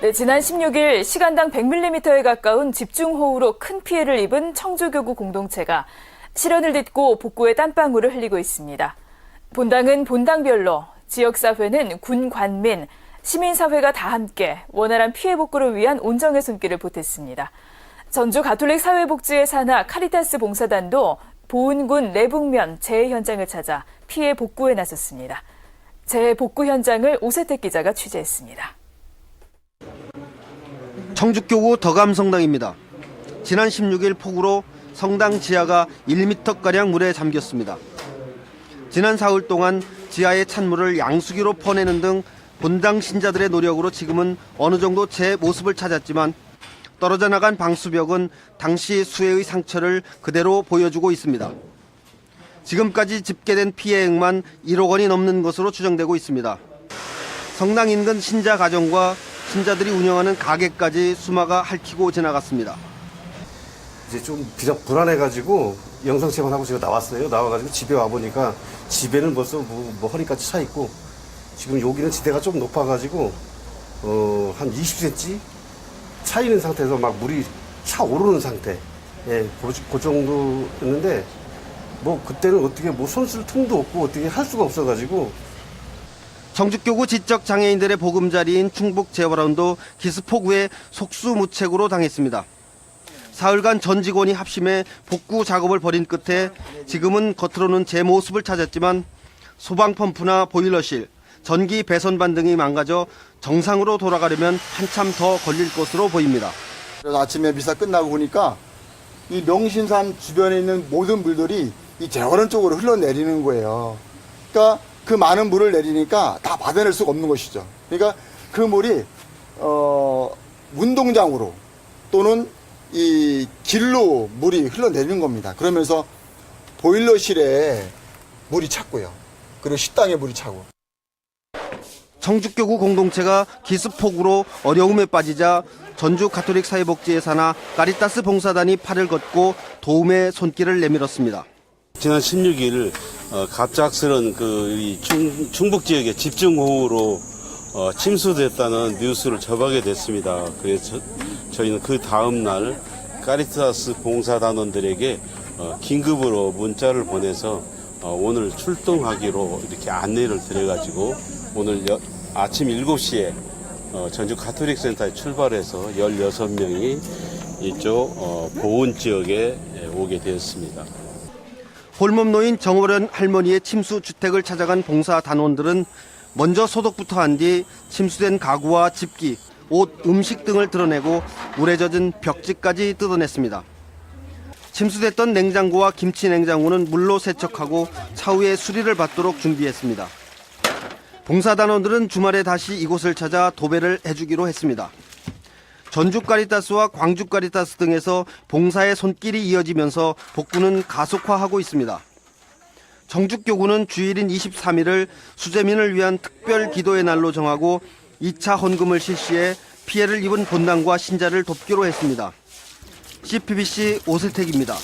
네, 지난 16일 시간당 100mm에 가까운 집중호우로 큰 피해를 입은 청주교구 공동체가 시련을 딛고 복구의 땀방울을 흘리고 있습니다. 본당은 본당별로, 지역사회는 군 관민, 시민사회가 다 함께 원활한 피해 복구를 위한 온정의 손길을 보탰습니다. 전주 가톨릭 사회복지회 산하 카리타스 봉사단도 보은군 내북면 재해 현장을 찾아 피해 복구에 나섰습니다. 재해 복구 현장을 오세택 기자가 취재했습니다. 청주교구 덕암성당입니다. 지난 16일 폭우로 성당 지하가 1m가량 물에 잠겼습니다. 지난 사흘 동안 지하의 찬물을 양수기로 퍼내는 등 본당 신자들의 노력으로 지금은 어느 정도 제 모습을 찾았지만 떨어져 나간 방수벽은 당시 수해의 상처를 그대로 보여주고 있습니다. 지금까지 집계된 피해액만 1억 원이 넘는 것으로 추정되고 있습니다. 성당 인근 신자 가정과 신자들이 운영하는 가게까지 수마가 핥히고 지나갔습니다. 이제 좀 비록 불안해가지고 영상 촬영하고 제가 나왔어요. 나와가지고 집에 와보니까 집에는 벌써 뭐 허리까지 차 있고 지금 여기는 지대가 좀 높아가지고 한 20cm 차 있는 상태에서 막 물이 차오르는 상태. 예, 그 정도였는데 뭐 그때는 어떻게 뭐 손 쓸 틈도 없고 어떻게 할 수가 없어가지고. 청주교구 지적장애인들의 보금자리인 충북재활원도 기습폭우에 속수무책으로 당했습니다. 사흘간 전 직원이 합심해 복구 작업을 벌인 끝에 지금은 겉으로는 제 모습을 찾았지만 소방펌프나 보일러실, 전기 배선반 등이 망가져 정상으로 돌아가려면 한참 더 걸릴 것으로 보입니다. 그래서 아침에 미사 끝나고 보니까 이 명신산 주변에 있는 모든 물들이 이 재활원 쪽으로 흘러내리는 거예요. 그러니까 그 많은 물을 내리니까 다 받아낼 수가 없는 것이죠. 그러니까 그 물이 운동장으로 또는 이 길로 물이 흘러내리는 겁니다. 그러면서 보일러실에 물이 찼고요. 그리고 식당에 물이 차고. 청주교구 공동체가 기습폭우로 어려움에 빠지자 전주 가톨릭 사회복지회 산하 카리타스 봉사단이 팔을 걷고 도움의 손길을 내밀었습니다. 지난 16일 갑작스런 충북 지역의 집중호우로 침수됐다는 뉴스를 접하게 됐습니다. 그래서 저희는 그 다음 날 카리타스 봉사단원들에게 긴급으로 문자를 보내서 오늘 출동하기로 이렇게 안내를 드려가지고 오늘 아침 7시에 전주 가톨릭 센터에 출발해서 16명이 이쪽 보은 지역에 오게 되었습니다. 홀몸 노인 정월연 할머니의 침수 주택을 찾아간 봉사단원들은 먼저 소독부터 한 뒤 침수된 가구와 집기, 옷, 음식 등을 드러내고 물에 젖은 벽지까지 뜯어냈습니다. 침수됐던 냉장고와 김치 냉장고는 물로 세척하고 차후에 수리를 받도록 준비했습니다. 봉사단원들은 주말에 다시 이곳을 찾아 도배를 해주기로 했습니다. 전주 카리타스와 광주 카리타스 등에서 봉사의 손길이 이어지면서 복구는 가속화하고 있습니다. 청주교구는 주일인 23일을 수재민을 위한 특별 기도의 날로 정하고 2차 헌금을 실시해 피해를 입은 본당과 신자를 돕기로 했습니다. CPBC 오세택입니다.